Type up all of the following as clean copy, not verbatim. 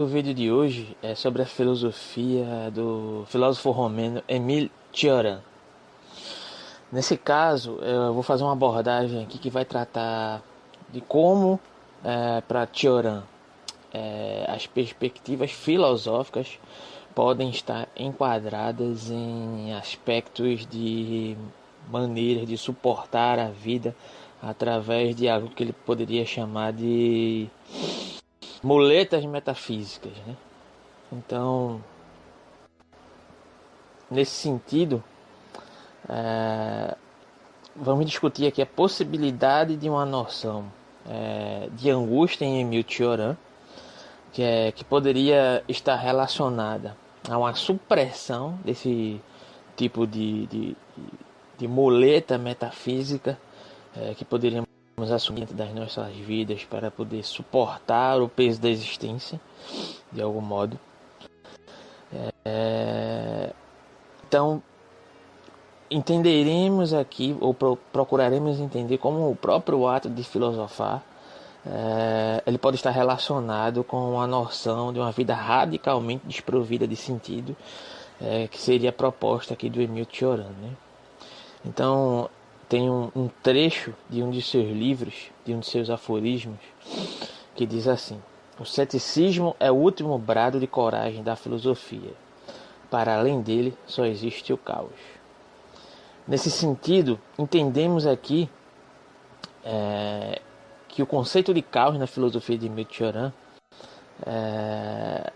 O vídeo de hoje é sobre a filosofia do filósofo romeno Émile Cioran. Nesse caso, eu vou fazer uma abordagem aqui que vai tratar de como, para Cioran, as perspectivas filosóficas podem estar enquadradas em aspectos de maneiras de suportar a vida através de algo que ele poderia chamar de muletas metafísicas, né? Então, nesse sentido, vamos discutir aqui a possibilidade de uma noção de angústia em Émile Cioran, que poderia estar relacionada a uma supressão desse tipo de muleta metafísica que poderíamos assumir dentro das nossas vidas para poder suportar o peso da existência, de algum modo. Então, entenderemos aqui, ou procuraremos entender como o próprio ato de filosofar ele pode estar relacionado com a noção de uma vida radicalmente desprovida de sentido, que seria a proposta aqui do Émile Cioran, né? Então, tem um trecho de um de seus livros, de um de seus aforismos, que diz assim: o ceticismo é o último brado de coragem da filosofia. Para além dele, só existe o caos. Nesse sentido, entendemos aqui que o conceito de caos na filosofia de Émile Cioran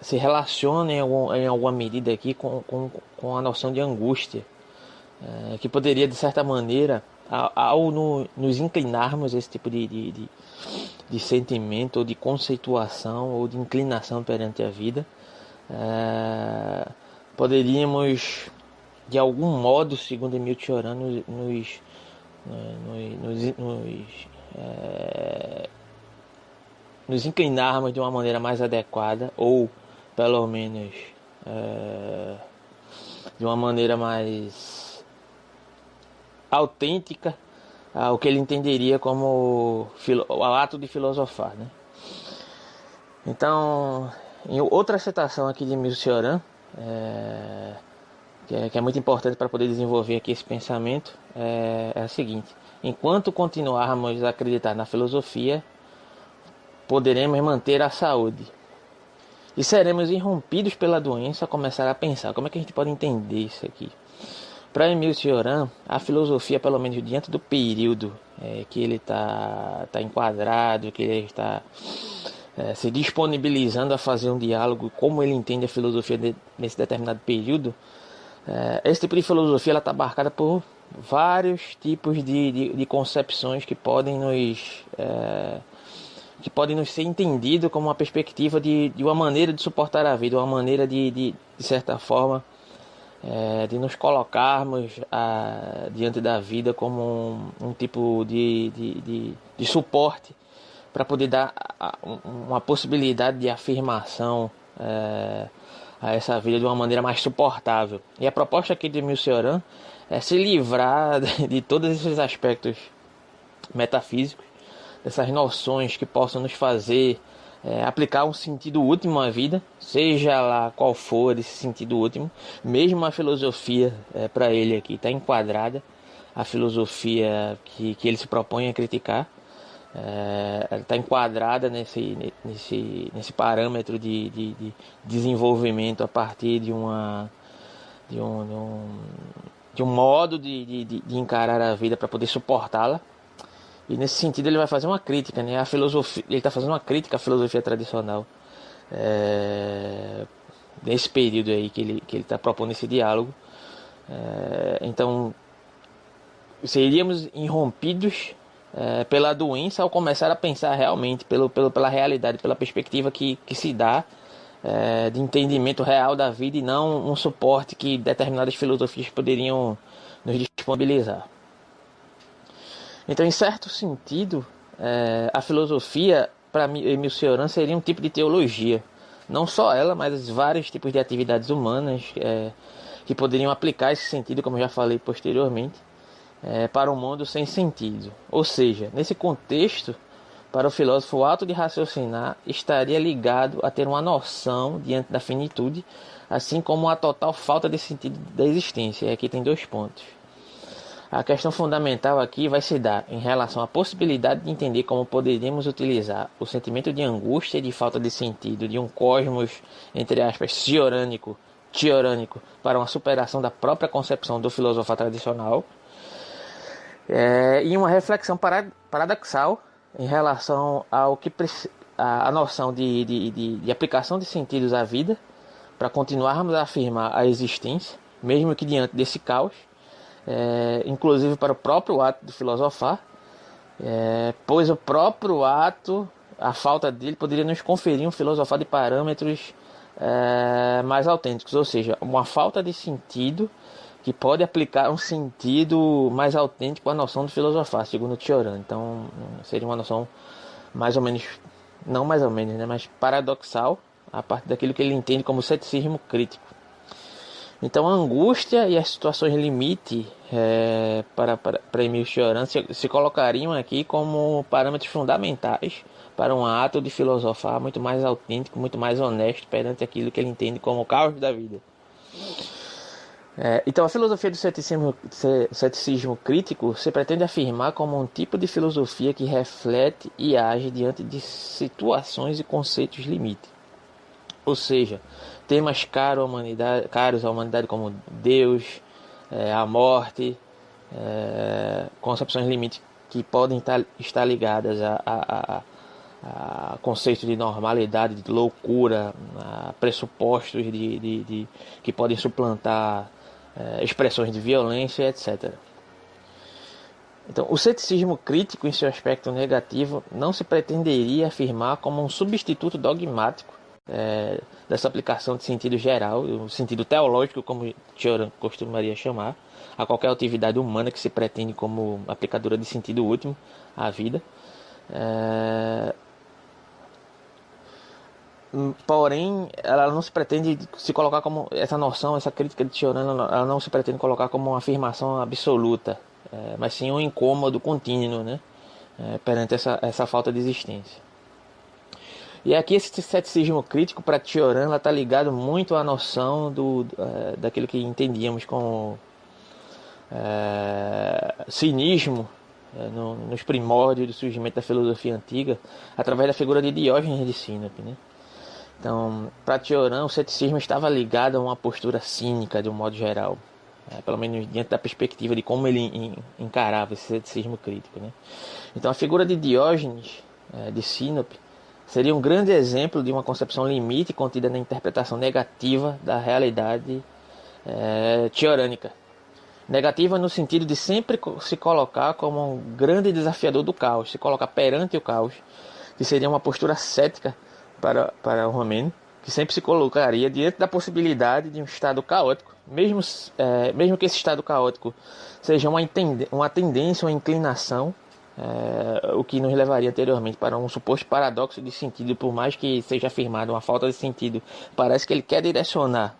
se relaciona em alguma medida aqui com a noção de angústia, que poderia, de certa maneira, ao nos inclinarmos a esse tipo de sentimento, ou de conceituação, ou de inclinação perante a vida, poderíamos, de algum modo, segundo Émile Cioran, nos inclinarmos de uma maneira mais adequada, ou pelo menos de uma maneira mais autêntica ao que ele entenderia como o ato de filosofar, né? Então, em outra citação aqui de Émile Cioran, que é muito importante para poder desenvolver aqui esse pensamento, é a seguinte: enquanto continuarmos a acreditar na filosofia, poderemos manter a saúde. E seremos irrompidos pela doença a começar a pensar. Como é que a gente pode entender isso aqui? Para Émile Cioran, a filosofia, pelo menos diante do período que ele está enquadrado, que ele está se disponibilizando a fazer um diálogo, como ele entende a filosofia nesse determinado período, esse tipo de filosofia está marcada por vários tipos de concepções que podem nos ser entendido como uma perspectiva de uma maneira de suportar a vida, uma maneira de certa forma, de nos colocarmos diante da vida como um tipo de suporte para poder dar uma possibilidade de afirmação a essa vida de uma maneira mais suportável. E a proposta aqui de Émile Cioran é se livrar de todos esses aspectos metafísicos, dessas noções que possam nos fazer aplicar um sentido último à vida, seja lá qual for esse sentido último. Mesmo a filosofia, para ele aqui, está enquadrada, a filosofia que ele se propõe a criticar, ela está enquadrada nesse parâmetro de desenvolvimento a partir de um modo de encarar a vida para poder suportá-la. E nesse sentido ele vai fazer uma crítica, né? Ele está fazendo uma crítica à filosofia tradicional nesse período aí que ele está propondo esse diálogo. Então seríamos irrompidos pela doença ao começar a pensar realmente pela realidade, pela perspectiva que se dá de entendimento real da vida, e não um suporte que determinadas filosofias poderiam nos disponibilizar. Então, em certo sentido, a filosofia, para Émile Cioran, seria um tipo de teologia. Não só ela, mas vários tipos de atividades humanas que poderiam aplicar esse sentido, como eu já falei posteriormente, para um mundo sem sentido. Ou seja, nesse contexto, Para o filósofo, o ato de raciocinar estaria ligado a ter uma noção diante da finitude, assim como a total falta de sentido da existência. E aqui tem 2 pontos. A questão fundamental aqui vai se dar em relação à possibilidade de entender como poderíamos utilizar o sentimento de angústia e de falta de sentido de um cosmos, entre aspas, tiorânico, para uma superação da própria concepção do filosofar tradicional, e uma reflexão paradoxal em relação ao que a noção de aplicação de sentidos à vida, para continuarmos a afirmar a existência, mesmo que diante desse caos, inclusive para o próprio ato de filosofar, pois o próprio ato, a falta dele, poderia nos conferir um filosofar de parâmetros mais autênticos, ou seja, uma falta de sentido que pode aplicar um sentido mais autêntico à noção de filosofar, segundo Cioran. Então seria uma noção mais ou menos, não mais ou menos, né, mas paradoxal, a partir daquilo que ele entende como ceticismo crítico. Então a angústia e as situações limite para Emile Cioran se colocariam aqui como parâmetros fundamentais para um ato de filosofar muito mais autêntico, muito mais honesto perante aquilo que ele entende como o caos da vida. Então a filosofia do ceticismo crítico se pretende afirmar como um tipo de filosofia que reflete e age diante de situações e conceitos limite. Ou seja, temas caros à humanidade como Deus, a morte, concepções limite que podem estar ligadas a conceitos de normalidade, de loucura, a pressupostos que podem suplantar expressões de violência, etc. Então, o ceticismo crítico, em seu aspecto negativo, não se pretenderia afirmar como um substituto dogmático dessa aplicação de sentido geral, o sentido teológico, como Cioran costumaria chamar, a qualquer atividade humana que se pretende como aplicadora de sentido último à vida. Porém, ela não se pretende se colocar como essa noção, essa crítica de Cioran, ela não se pretende colocar como uma afirmação absoluta, mas sim um incômodo contínuo, né, perante essa falta de existência. E aqui esse ceticismo crítico para Cioran está ligado muito à noção daquilo que entendíamos como cinismo nos primórdios do surgimento da filosofia antiga, através da figura de Diógenes de Sinope, né? Então, para Cioran, o ceticismo estava ligado a uma postura cínica, de um modo geral, pelo menos diante da perspectiva de como ele encarava esse ceticismo crítico, né? Então, a figura de Diógenes de Sinope seria um grande exemplo de uma concepção limite contida na interpretação negativa da realidade ciorânica. Negativa no sentido de sempre se colocar como um grande desafiador do caos, se colocar perante o caos, que seria uma postura cética para o romeno, que sempre se colocaria diante da possibilidade de um estado caótico, mesmo que esse estado caótico seja uma tendência, uma inclinação, o que nos levaria anteriormente para um suposto paradoxo de sentido. Por mais que seja afirmado uma falta de sentido, parece que ele quer direcionar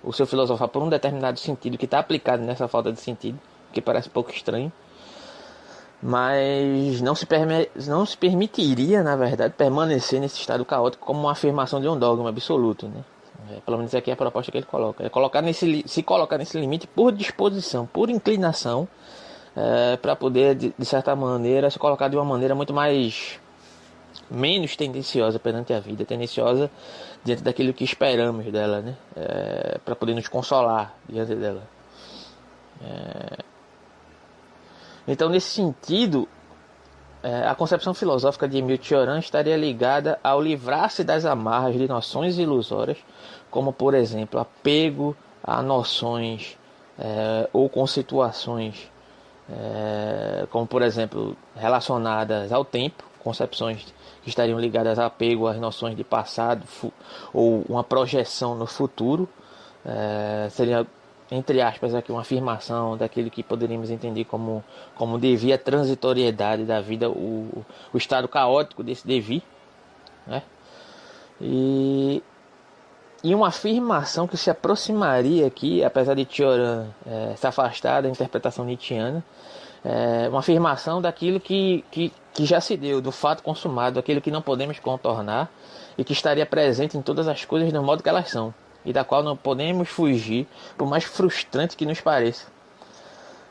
o seu filosofar por um determinado sentido que está aplicado nessa falta de sentido, que parece pouco estranho, mas não se permitiria, na verdade, permanecer nesse estado caótico como uma afirmação de um dogma absoluto, né? Pelo menos aqui é a proposta que ele coloca, se colocar nesse limite por disposição, por inclinação, para poder, de certa maneira, se colocar de uma maneira muito menos tendenciosa perante a vida, tendenciosa diante daquilo que esperamos dela, né? Para poder nos consolar diante dela. Então, nesse sentido, a concepção filosófica de Emile Cioran estaria ligada ao livrar-se das amarras de noções ilusórias, como, por exemplo, apego a noções ou com situações, como, por exemplo, relacionadas ao tempo, concepções que estariam ligadas a apego às noções de passado ou uma projeção no futuro. Seria, entre aspas, aqui uma afirmação daquilo que poderíamos entender como devir, a transitoriedade da vida, o estado caótico desse devir, né? E uma afirmação que se aproximaria aqui, apesar de Cioran se afastar da interpretação nietzschiana, uma afirmação daquilo que já se deu, do fato consumado, aquilo que não podemos contornar e que estaria presente em todas as coisas do modo que elas são, e da qual não podemos fugir, por mais frustrante que nos pareça.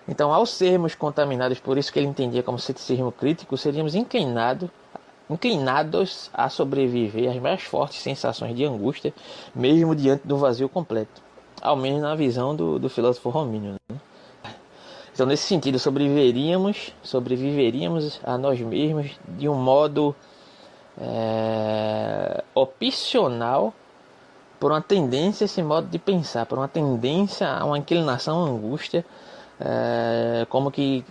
Então, ao sermos contaminados por isso que ele entendia como ceticismo crítico, seríamos inclinados a sobreviver às mais fortes sensações de angústia, mesmo diante do vazio completo, ao menos na visão do filósofo Romênio, né? Então, nesse sentido, sobreviveríamos a nós mesmos de um modo opcional, por uma tendência a esse modo de pensar, por uma tendência a uma inclinação à angústia, como que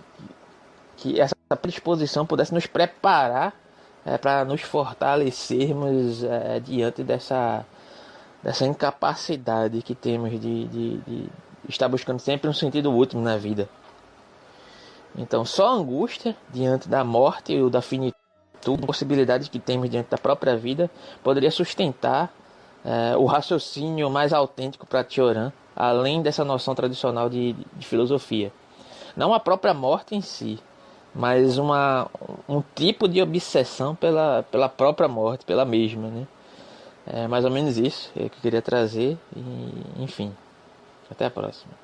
essa predisposição pudesse nos preparar para nos fortalecermos diante dessa incapacidade que temos de estar buscando sempre um sentido último na vida. Então, só a angústia diante da morte ou da finitude, possibilidades que temos diante da própria vida, poderia sustentar o raciocínio mais autêntico para Tioran, além dessa noção tradicional de filosofia. Não a própria morte em si, mas um tipo de obsessão pela própria morte, pela mesma, né? É mais ou menos isso que eu queria trazer. E, enfim, até a próxima.